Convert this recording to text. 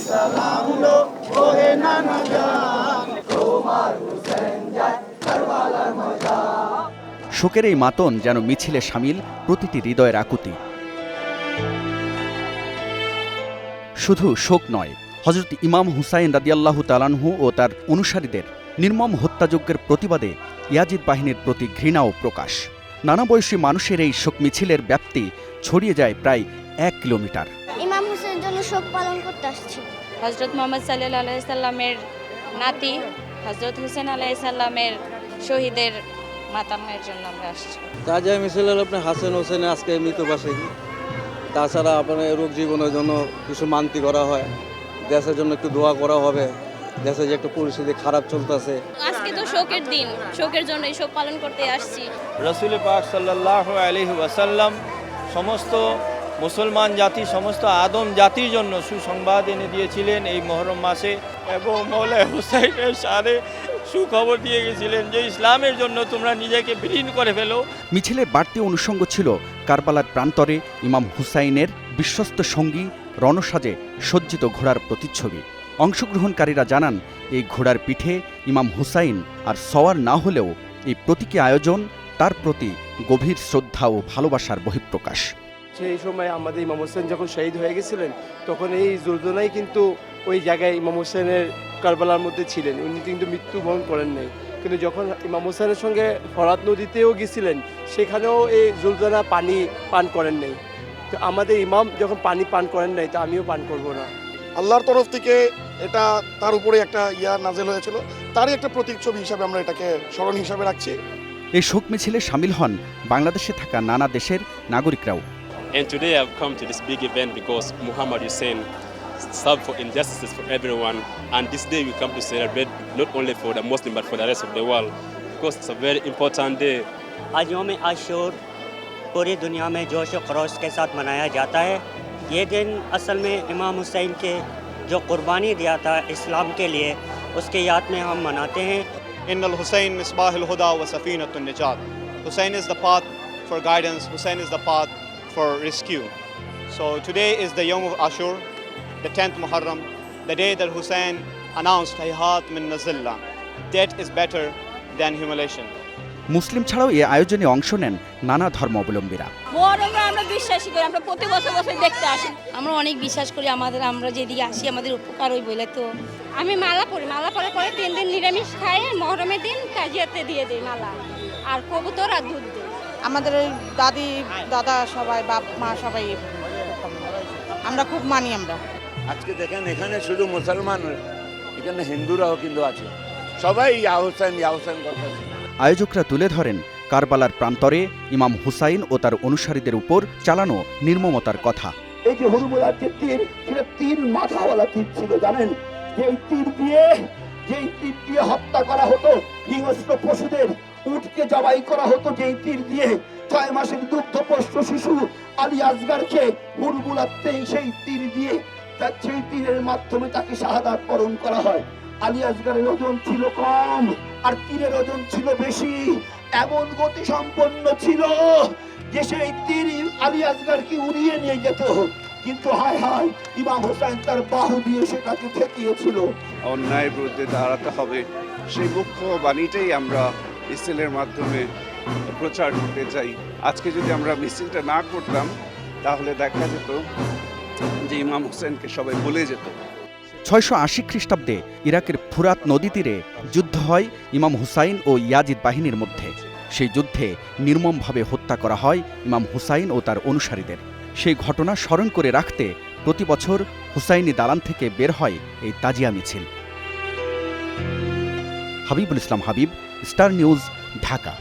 সালাম লো ওহে নানা জান, তোমার হুসেন যায় কারবালার ময়দান। শোকের এই মাতন যেন মিছিলে শামিল প্রতিটি হৃদয়ের আকুতি। শুধু শোক নয়, হযরত ইমাম হুসাইন রাদিয়াল্লাহু তাআলা আনহু ও তার অনুসারীদের নির্মম হত্যাযজ্ঞের প্রতিবাদে ইয়াজিদ বাহিনীর প্রতি ঘৃণাও প্রকাশ। নানা বয়সী মানুষের এই শোক মিছিলের ব্যাপ্তি ছড়িয়ে যায় প্রায় 1 কিলোমিটার। ইমাম হুসেনের জন্য শোক পালন করতে আসছি। হযরত মুহাম্মদ সাল্লাল্লাহু আলাইহি সাল্লামের নাতি হযরত হুসেন আলাইহিস সালামের শহীদের মাতামের জন্য আমরা আসছি। তাজিয়া মিছিল হলো আপনার হাসান হোসেনের আজকে মৃত্যুবার্ষিকী। তাছাড়া আপনার রোগ জীবনের জন্য কিছু মানতি করা হয়, দেশের জন্য একটু দোয়া করা হবে, দেশে যে একটা পরিস্থিতি খারাপ চলতেছে। আজকে তো শোকের দিন, শোকের জন্য এই শোক পালন করতে আসছি। রাসূল পাক সাল্লাল্লাহু আলাইহি ওয়াসাল্লাম সমস্ত মুসলমান জাতি, সমস্ত আদম জাতির জন্য সুসংবাদ এনে দিয়েছিলেন এই মুহররম মাসে, এবং মওলা হুসাইনের শানে সুখবর দিয়ে গেছিলেন যে ইসলামের জন্য তোমরা নিজেকে বিলীন করে ফেলো। মিছিলের বাড়তি অনুষঙ্গ ছিল কারবালার প্রান্তরে ইমাম হুসাইনের বিশ্বস্ত সঙ্গী রণসাজে সজ্জিত ঘোড়ার প্রতিচ্ছবি। অংশগ্রহণকারীরা জানান, এই ঘোড়ার পিঠে ইমাম হুসাইন আর সওয়ার না হলেও এই প্রতীকী আয়োজন তার প্রতি গভীর শ্রদ্ধা ও ভালোবাসার বহিঃপ্রকাশ। সেই সময় আমাদের ইমাম হোসেন যখন শহীদ হয়ে গেছিলেন, তখন এই জুলজনাই কিন্তু ওই জায়গায় ইমাম হোসেনের কারবালার মধ্যে ছিলেন। উনি কিন্তু মৃত্যুবরণ করেন নাই, কিন্তু যখন ইমাম হোসেনের সঙ্গে ফরাত নদীতেও গেছিলেন, সেখানেও এই জুলজনা পানি পান করেন নাই। তো আমাদের ইমাম যখন পানি পান করেন নাই, তো আমিও পান করব না। আল্লাহর তরফ থেকে এটা তার উপরে একটা নাজেল হয়েছিল, তারই একটা প্রতীক ছবি হিসাবে আমরা এটাকে স্মরণ হিসাবে রাখছি। এই শোক মিছিলে শামিল হন বাংলাদেশে থাকা নানা দেশের নাগরিকরাও। And today I've come to this big event because Muhammad Hussein stood for injustices for everyone, and this day we come to celebrate not only for the Muslim but for the rest of the world, because it's a very important day. आज यौम आशूर पूरी दुनिया में जोश व खरोश के साथ मनाया जाता है। ये दिन असल में इमाम हुसैन के जो कुर्बानी दिया था इस्लाम के लिए, उसके याद में हम मनाते हैं। Innal Hussein misbahul huda wa safinatun najat. Hussein is the path for guidance. Hussein is the path for rescue. So today is the Yom of Ashur, the 10th Muharram, the day that Hussein announced Hayhat min Nazilla. Death is better than humiliation. মুসলিম ছাড়াও এই আয়োজনে অংশ নেন নানা ধর্মাবলম্বীরা। মুহররমে আমরা বিশ্বাসী করি, আমরা প্রতি বছর দেখতে আসি। আমরা অনেক বিশ্বাস করি, আমরা যেদিকে আসি আমাদের উপকার হই বলে। তো আমি মালা পরি, মালা পরার পরে 3 দিন নিরামিষ খাই, মুহররমের দিন তাজিয়াতে দিয়ে দেই মালা আর কবুতর আর দুধ দিই। আমাদের ওই দাদি দাদা সবাই, বাপ মা সবাই আমরা খুব মানি। আমরা আজকে দেখেন এখানে শুধু মুসলমান, এখানে হিন্দুরাও কিন্তু আছে, সবাই ইয়া হুসাইন করতেছে। আয়োজকরা তুলে ধরেন কারবালার প্রান্তরে ইমাম হুসাইন ও তার অনুসারীদের উপর চালানো নির্মমতার কথা। এই যে হুরমুলার যে তীর, সেটা 3 মাথাওয়ালা তীর ছিল, জানেন? যেই তীর দিয়ে হত্যা করা হতো হিংস্র পশুদের, উটকে জবাই করা হতো যেই তীর দিয়ে। 6 মাসের দুগ্ধপোষ্য শিশু আলী আসগারকে হুরমুলাতেই সেই তীর দিয়ে, সেই তীরের মাধ্যমে তাকে শাহাদাত বরণ করা হয়। আলী আসগারের ওজন ছিল কম আর তীরের ওজন ছিল বেশি। এমন গতি সম্পন্ন ছিল যে সেই তীর আলী আসগারকে উড়িয়ে নিয়ে যেত, কিন্তু হায় হায় ইমাম হোসেন তার বাহু দিয়ে সেটাকে ঠেকিয়েছিল। অন্যায়ের বিরুদ্ধে দাঁড়াতে হবে, সেই মুখ্য বাণীটাই আমরা মিছিলের মাধ্যমে প্রচার করতে চাই। আজকে যদি আমরা মিছিলটা না করতাম, তাহলে দেখা যেত যে ইমাম হোসেনকে সবাই ভুলে যেত। 680 খ্রিস্টাব্দে ইরাকের ফুরাত নদী তীরে যুদ্ধ হয় ইমাম হুসাইন ও ইয়াজিদ বাহিনীর মধ্যে। সেই যুদ্ধে নির্মমভাবে হত্যা করা হয় ইমাম হুসাইন ও তার অনুসারীদের। সেই ঘটনা স্মরণ করে রাখতে প্রতি বছর হুসাইনি দালান থেকে বের হয় এই তাজিয়া মিছিল। হাবিবুল ইসলাম হাবিব, স্টার নিউজ, ঢাকা।